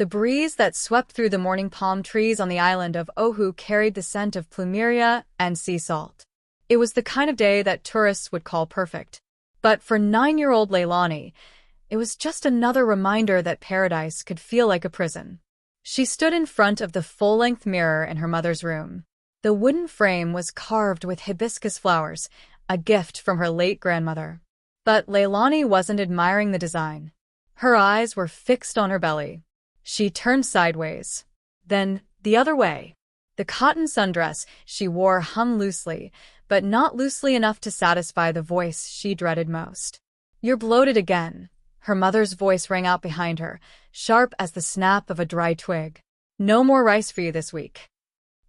The breeze that swept through the morning palm trees on the island of Oahu carried the scent of plumeria and sea salt. It was the kind of day that tourists would call perfect. But for 9-year-old Leilani, it was just another reminder that paradise could feel like a prison. She stood in front of the full-length mirror in her mother's room. The wooden frame was carved with hibiscus flowers, a gift from her late grandmother. But Leilani wasn't admiring the design. Her eyes were fixed on her belly. She turned sideways, then the other way. The cotton sundress she wore hung loosely, but not loosely enough to satisfy the voice she dreaded most. "You're bloated again," her mother's voice rang out behind her, sharp as the snap of a dry twig. "No more rice for you this week."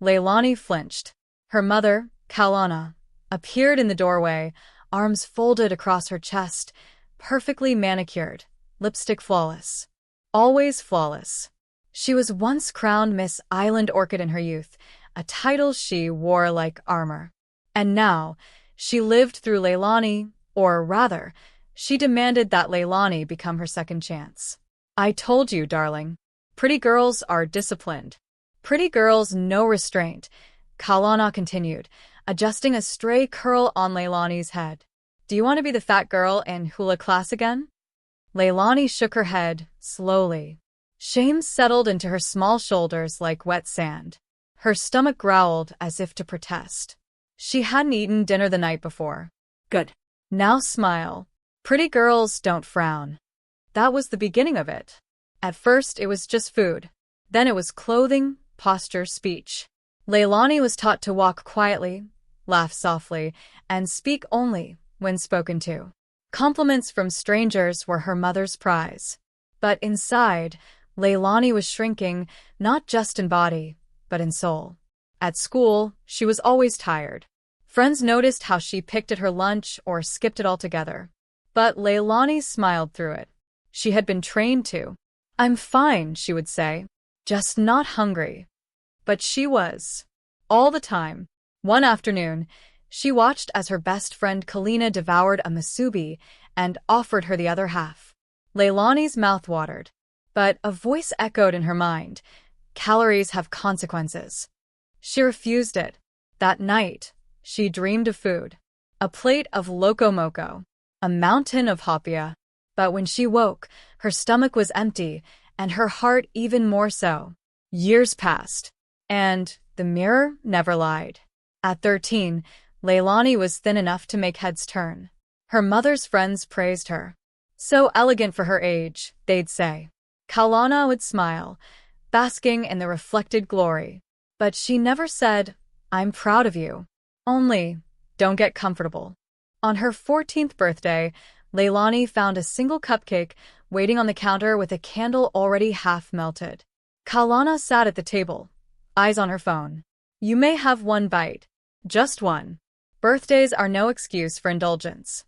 Leilani flinched. Her mother, Kalana, appeared in the doorway, arms folded across her chest, perfectly manicured, lipstick flawless. Always flawless. She was once crowned Miss Island Orchid in her youth, a title she wore like armor. And now, she lived through Leilani, or rather, she demanded that Leilani become her second chance. "I told you, darling. Pretty girls are disciplined. Pretty girls no restraint," Kalana continued, adjusting a stray curl on Leilani's head. "Do you want to be the fat girl in hula class again?" Leilani shook her head, slowly. Shame settled into her small shoulders like wet sand. Her stomach growled as if to protest. She hadn't eaten dinner the night before. "Good. Now smile. Pretty girls don't frown." That was the beginning of it. At first it was just food. Then it was clothing, posture, speech. Leilani was taught to walk quietly, laugh softly, and speak only when spoken to. Compliments from strangers were her mother's prize. But inside, Leilani was shrinking, not just in body, but in soul. At school, she was always tired. Friends noticed how she picked at her lunch or skipped it altogether. But Leilani smiled through it. She had been trained to. "I'm fine," she would say. "Just not hungry." But she was. All the time. One afternoon, she watched as her best friend Kalina devoured a musubi and offered her the other half. Leilani's mouth watered. But a voice echoed in her mind. Calories have consequences. She refused it. That night, she dreamed of food. A plate of loco moco. A mountain of hopia. But when she woke, her stomach was empty, and her heart even more so. Years passed. And the mirror never lied. At 13, Leilani was thin enough to make heads turn. Her mother's friends praised her. "So elegant for her age," they'd say. Kalana would smile, basking in the reflected glory. But she never said, "I'm proud of you." Only, "Don't get comfortable." On her 14th birthday, Leilani found a single cupcake waiting on the counter with a candle already half melted. Kalana sat at the table, eyes on her phone. "You may have one bite. Just one. Birthdays are no excuse for indulgence."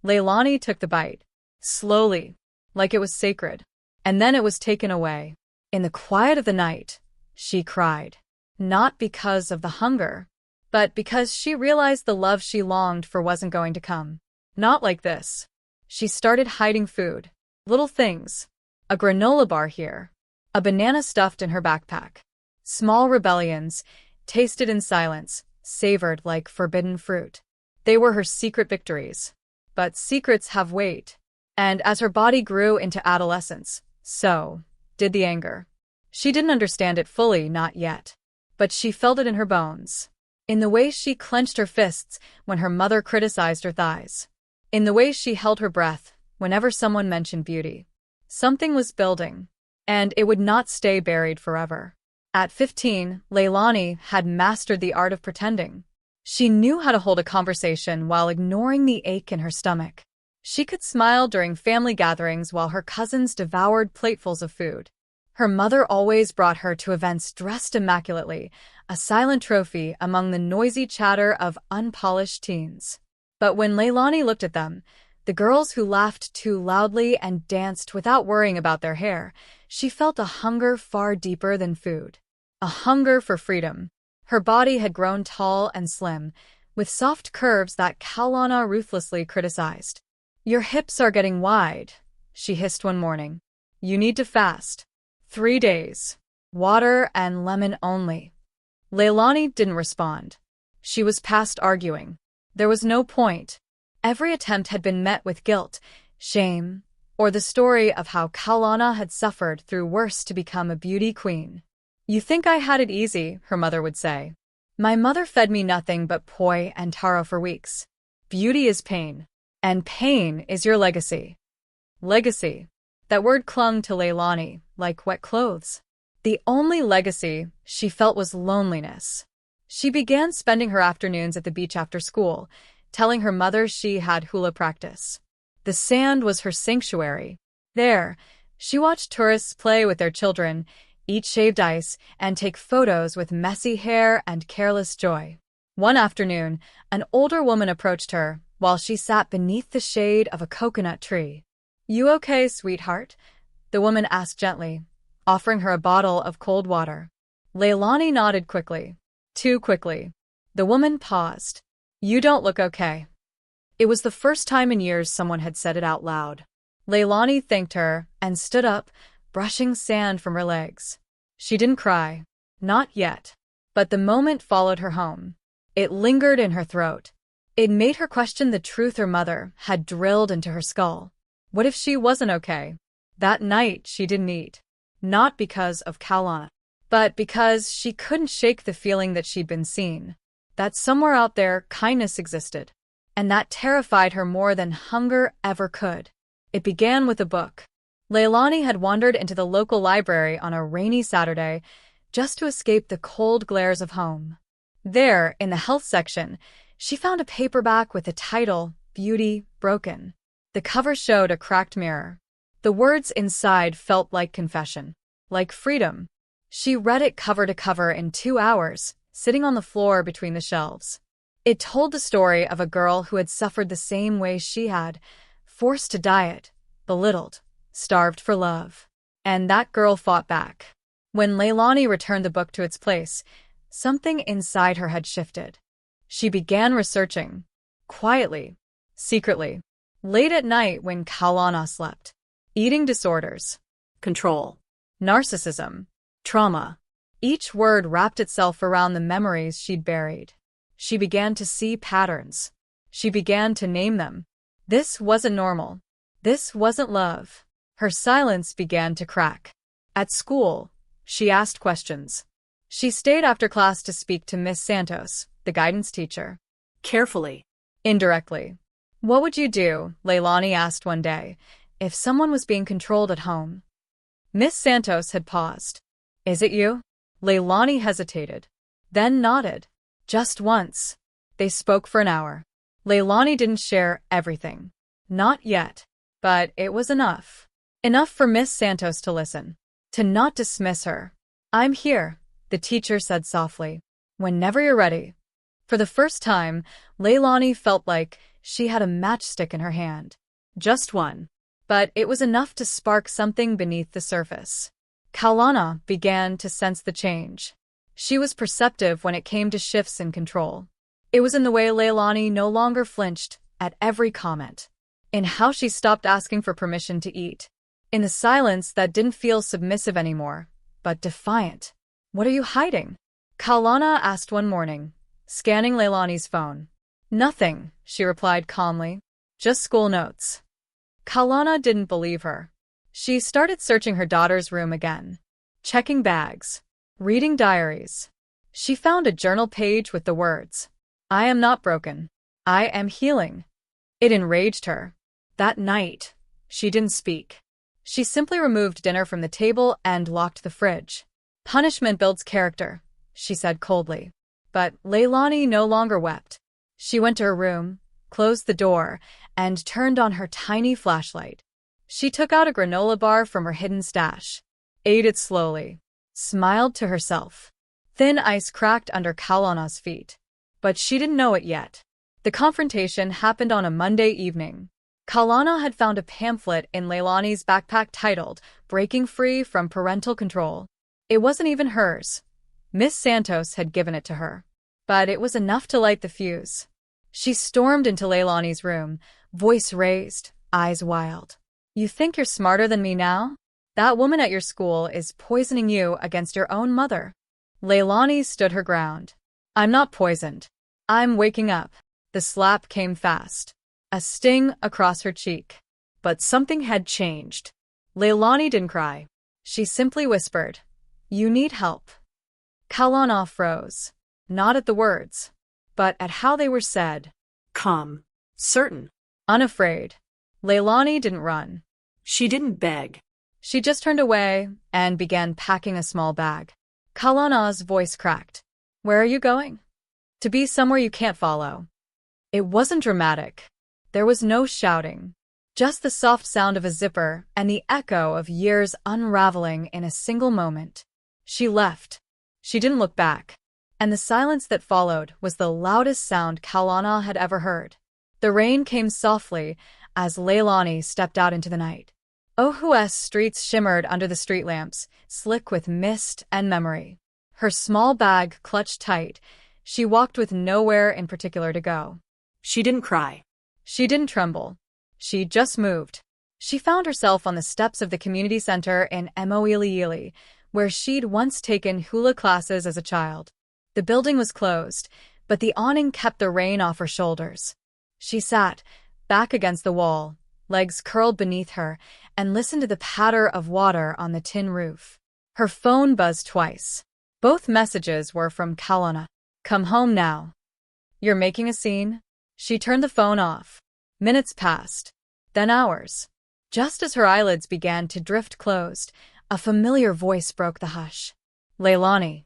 Leilani took the bite, slowly, like it was sacred. And then it was taken away. In the quiet of the night, she cried. Not because of the hunger, but because she realized the love she longed for wasn't going to come. Not like this. She started hiding food. Little things. A granola bar here. A banana stuffed in her backpack. Small rebellions, tasted in silence, savored like forbidden fruit. They were her secret victories. But secrets have weight. And as her body grew into adolescence, so did the anger. She didn't understand it fully, not yet. But she felt it in her bones. In the way she clenched her fists when her mother criticized her thighs. In the way she held her breath whenever someone mentioned beauty. Something was building, and it would not stay buried forever. At 15, Leilani had mastered the art of pretending. She knew how to hold a conversation while ignoring the ache in her stomach. She could smile during family gatherings while her cousins devoured platefuls of food. Her mother always brought her to events dressed immaculately, a silent trophy among the noisy chatter of unpolished teens. But when Leilani looked at them, the girls who laughed too loudly and danced without worrying about their hair, she felt a hunger far deeper than food. A hunger for freedom. Her body had grown tall and slim, with soft curves that Kalana ruthlessly criticized. "Your hips are getting wide," she hissed one morning. "You need to fast." 3 days. Water and lemon only. Leilani didn't respond. She was past arguing. There was no point. Every attempt had been met with guilt, shame, or the story of how Kaulana had suffered through worse to become a beauty queen. "You think I had it easy," her mother would say. "My mother fed me nothing but poi and taro for weeks. Beauty is pain, and pain is your legacy." Legacy. That word clung to Leilani like wet clothes. The only legacy she felt was loneliness. She began spending her afternoons at the beach after school, telling her mother she had hula practice. The sand was her sanctuary. There, she watched tourists play with their children, eat shaved ice, and take photos with messy hair and careless joy. One afternoon, an older woman approached her while she sat beneath the shade of a coconut tree. "You okay, sweetheart?" the woman asked gently, offering her a bottle of cold water. Leilani nodded quickly. Too quickly. The woman paused. "You don't look okay." It was the first time in years someone had said it out loud. Leilani thanked her and stood up, brushing sand from her legs. She didn't cry. Not yet. But the moment followed her home. It lingered in her throat. It made her question the truth her mother had drilled into her skull. What if she wasn't okay? That night she didn't eat. Not because of Kaulana, but because she couldn't shake the feeling that she'd been seen. That somewhere out there kindness existed. And that terrified her more than hunger ever could. It began with a book. Leilani had wandered into the local library on a rainy Saturday just to escape the cold glares of home. There, in the health section, she found a paperback with the title, Beauty Broken. The cover showed a cracked mirror. The words inside felt like confession, like freedom. She read it cover to cover in 2 hours, sitting on the floor between the shelves. It told the story of a girl who had suffered the same way she had, forced to diet, belittled, starved for love. And that girl fought back. When Leilani returned the book to its place, something inside her had shifted. She began researching. Quietly. Secretly. Late at night when Kaulana slept. Eating disorders. Control. Narcissism. Trauma. Each word wrapped itself around the memories she'd buried. She began to see patterns. She began to name them. This wasn't normal. This wasn't love. Her silence began to crack. At school, she asked questions. She stayed after class to speak to Miss Santos, the guidance teacher. Carefully. Indirectly. "What would you do," Leilani asked one day, "if someone was being controlled at home?" Miss Santos had paused. "Is it you?" Leilani hesitated, then nodded. Just once. They spoke for an hour. Leilani didn't share everything. Not yet. But it was enough. Enough for Miss Santos to listen. To not dismiss her. "I'm here," the teacher said softly. "Whenever you're ready." For the first time, Leilani felt like she had a matchstick in her hand. Just one. But it was enough to spark something beneath the surface. Kaulana began to sense the change. She was perceptive when it came to shifts in control. It was in the way Leilani no longer flinched at every comment. In how she stopped asking for permission to eat. In the silence that didn't feel submissive anymore, but defiant. "What are you hiding?" Kaulana asked one morning, scanning Leilani's phone. "Nothing," she replied calmly. "Just school notes." Kaulana didn't believe her. She started searching her daughter's room again. Checking bags. Reading diaries. She found a journal page with the words, "I am not broken. I am healing." It enraged her. That night, she didn't speak. She simply removed dinner from the table and locked the fridge. "Punishment builds character," she said coldly. But Leilani no longer wept. She went to her room, closed the door, and turned on her tiny flashlight. She took out a granola bar from her hidden stash, ate it slowly, smiled to herself. Thin ice cracked under Kaulana's feet. But she didn't know it yet. The confrontation happened on a Monday evening. Kaulana had found a pamphlet in Leilani's backpack titled, "Breaking Free from Parental Control." It wasn't even hers. Miss Santos had given it to her. But it was enough to light the fuse. She stormed into Leilani's room, voice raised, eyes wild. "You think you're smarter than me now?" That woman at your school is poisoning you against your own mother. Leilani stood her ground. I'm not poisoned. I'm waking up. The slap came fast. A sting across her cheek. But something had changed. Leilani didn't cry. She simply whispered, "You need help." Kalana froze. Not at the words, but at how they were said. Calm. Certain. Unafraid. Leilani didn't run. She didn't beg. She just turned away and began packing a small bag. Kalana's voice cracked. Where are you going? To be somewhere you can't follow. It wasn't dramatic. There was no shouting. Just the soft sound of a zipper and the echo of years unraveling in a single moment. She left. She didn't look back. And the silence that followed was the loudest sound Kalana had ever heard. The rain came softly as Leilani stepped out into the night. Ohu's streets shimmered under the street lamps, slick with mist and memory. Her small bag clutched tight. She walked with nowhere in particular to go. She didn't cry. She didn't tremble. She just moved. She found herself on the steps of the community center in Moileili, where she'd once taken hula classes as a child. The building was closed, but the awning kept the rain off her shoulders. She sat, back against the wall, legs curled beneath her, and listened to the patter of water on the tin roof. Her phone buzzed twice. Both messages were from Kalana. Come home now. You're making a scene? She turned the phone off. Minutes passed, then hours. Just as her eyelids began to drift closed, a familiar voice broke the hush. Leilani.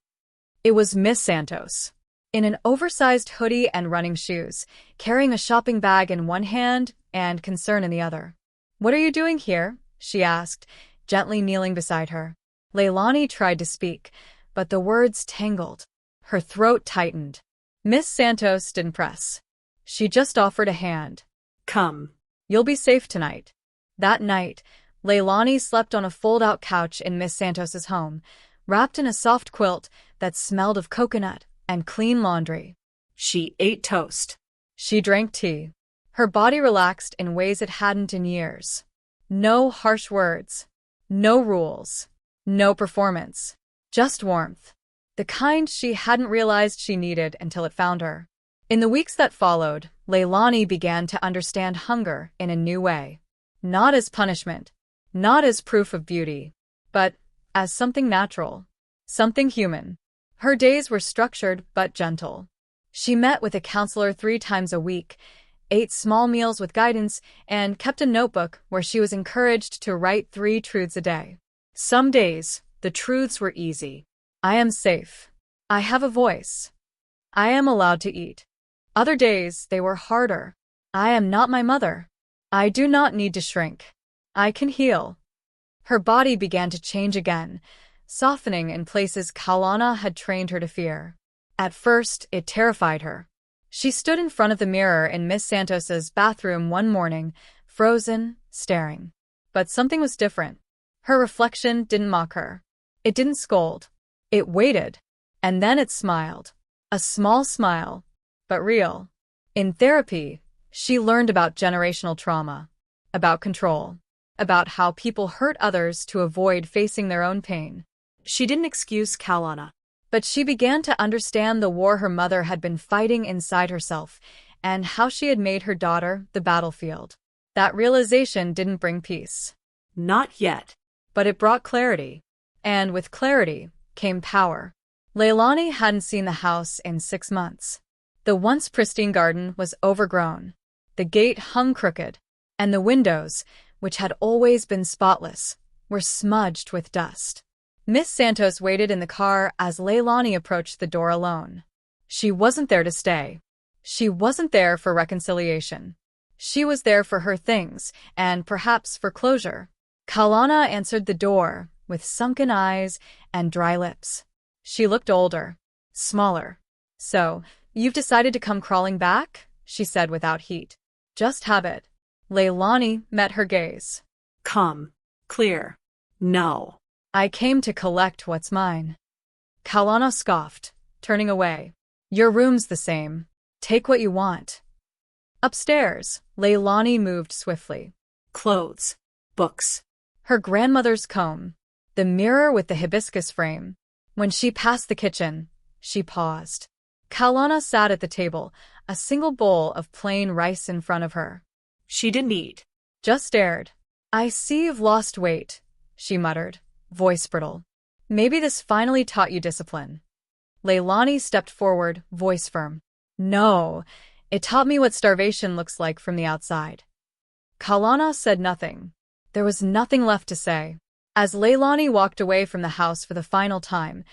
It was Miss Santos. In an oversized hoodie and running shoes, carrying a shopping bag in one hand and concern in the other. What are you doing here? She asked, gently kneeling beside her. Leilani tried to speak, but the words tangled. Her throat tightened. Miss Santos didn't press. She just offered a hand. Come. You'll be safe tonight. That night, Leilani slept on a fold-out couch in Miss Santos's home, wrapped in a soft quilt that smelled of coconut and clean laundry. She ate toast. She drank tea. Her body relaxed in ways it hadn't in years. No harsh words. No rules. No performance. Just warmth. The kind she hadn't realized she needed until it found her. In the weeks that followed, Leilani began to understand hunger in a new way. Not as punishment. Not as proof of beauty. But as something natural. Something human. Her days were structured but gentle. She met with a counselor 3 times a week, ate small meals with guidance, and kept a notebook where she was encouraged to write 3 truths a day. Some days, the truths were easy. I am safe. I have a voice. I am allowed to eat. Other days, they were harder. I am not my mother. I do not need to shrink. I can heal. Her body began to change again, softening in places Kalana had trained her to fear. At first, it terrified her. She stood in front of the mirror in Miss Santos's bathroom one morning, frozen, staring. But something was different. Her reflection didn't mock her. It didn't scold. It waited. And then it smiled. A small smile, but real. In therapy, she learned about generational trauma, about control, about how people hurt others to avoid facing their own pain. She didn't excuse Kalana. But she began to understand the war her mother had been fighting inside herself and how she had made her daughter the battlefield. That realization didn't bring peace. Not yet. But it brought clarity. And with clarity came power. Leilani hadn't seen the house in 6 months. The once pristine garden was overgrown. The gate hung crooked, and the windows, which had always been spotless, were smudged with dust. Miss Santos waited in the car as Leilani approached the door alone. She wasn't there to stay. She wasn't there for reconciliation. She was there for her things, and perhaps for closure. Kalana answered the door, with sunken eyes and dry lips. She looked older, smaller. So, you've decided to come crawling back? She said without heat. Just habit. Leilani met her gaze. Come. Clear. No. I came to collect what's mine. Kalana scoffed, turning away. Your room's the same. Take what you want. Upstairs, Leilani moved swiftly. Clothes. Books. her grandmother's comb, the mirror with the hibiscus frame. When she passed the kitchen, she paused. Kaulana sat at the table, a single bowl of plain rice in front of her. She didn't eat. Just stared. "I see you've lost weight," she muttered, voice brittle. "Maybe this finally taught you discipline." Leilani stepped forward, voice firm. "No, it taught me what starvation looks like from the outside." Kaulana said nothing. There was nothing left to say. As Leilani walked away from the house for the final time,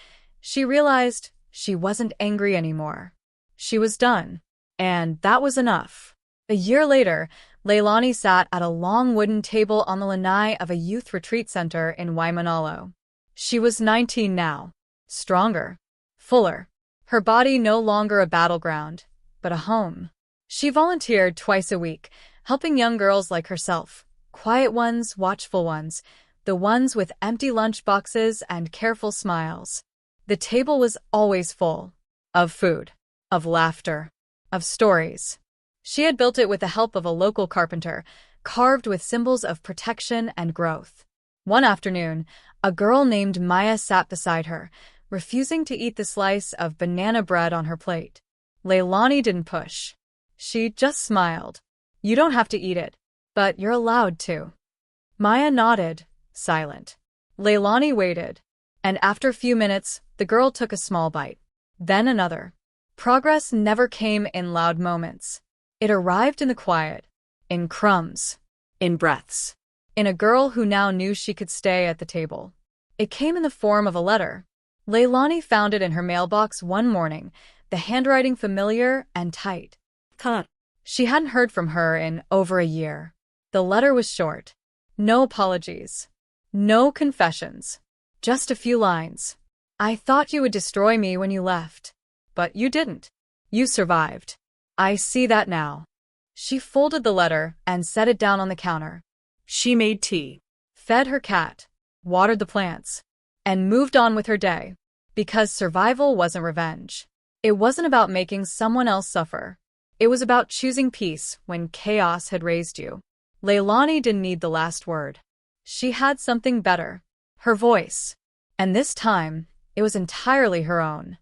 she realized she wasn't angry anymore. She was done. And that was enough. A year later, Leilani sat at a long wooden table on the lanai of a youth retreat center in Waimanalo. She was 19 now. Stronger. Fuller. Her body no longer a battleground, but a home. She volunteered twice a week, helping young girls like herself. Quiet ones, watchful ones, the ones with empty lunchboxes and careful smiles. The table was always full. Of food. Of laughter. Of stories. She had built it with the help of a local carpenter, carved with symbols of protection and growth. One afternoon, a girl named Maya sat beside her, refusing to eat the slice of banana bread on her plate. Leilani didn't push. She just smiled. "You don't have to eat it, but you're allowed to." Maya nodded, silent. Leilani waited, and after a few minutes, the girl took a small bite. Then another. Progress never came in loud moments. It arrived in the quiet, in crumbs, in breaths, in a girl who now knew she could stay at the table. It came in the form of a letter. Leilani found it in her mailbox one morning, the handwriting familiar and tight. Cut. She hadn't heard from her in over a year. The letter was short. No apologies. No confessions. Just a few lines. "I thought you would destroy me when you left. But you didn't. You survived. I see that now." She folded the letter and set it down on the counter. She made tea, Fed her cat, watered the plants, and moved on with her day. Because survival wasn't revenge. It wasn't about making someone else suffer. It was about choosing peace when chaos had raised you. Leilani didn't need the last word. She had something better. Her voice. And this time, it was entirely her own.